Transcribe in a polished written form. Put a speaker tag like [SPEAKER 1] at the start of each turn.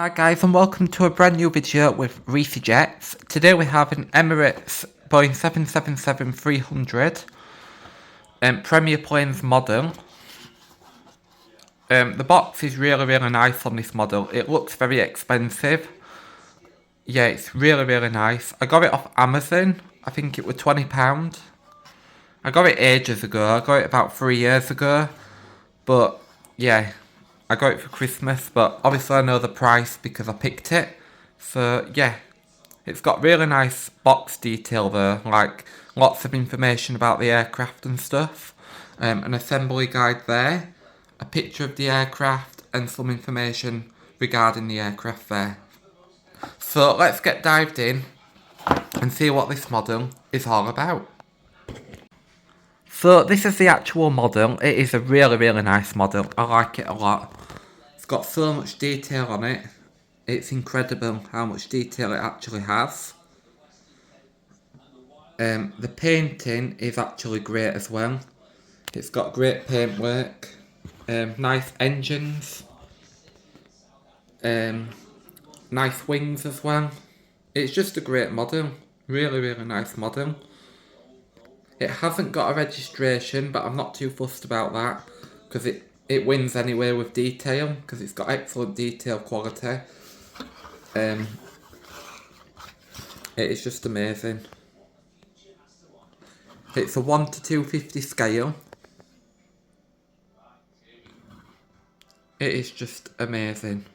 [SPEAKER 1] Hi guys and welcome to a brand new video with Reece Jets. Today we have an Emirates Boeing 777-300 Premier Planes model. The box is really nice on this model. It looks very expensive. Yeah, it's really nice. I got it off Amazon. I think it was £20. I got it ages ago. I got it about 3 years ago. But yeah, I got it for Christmas, but obviously I know the price because I picked it. So yeah, it's got really nice box detail there, like lots of information about the aircraft and stuff. An assembly guide there, a picture of the aircraft and some information regarding the aircraft there. So let's get dived in and see what this model is all about. So this is the actual model. It is a really nice model. I like it a lot. It's got so much detail on it. It's incredible how much detail it actually has. The painting is actually great as well. It's got great paintwork. Nice engines. Nice wings as well. It's just a great model. Really nice model. It hasn't got a registration, but I'm not too fussed about that because it wins anyway with detail because it's got excellent detail quality. It is just amazing. It's a 1 to 250 scale. It is just amazing.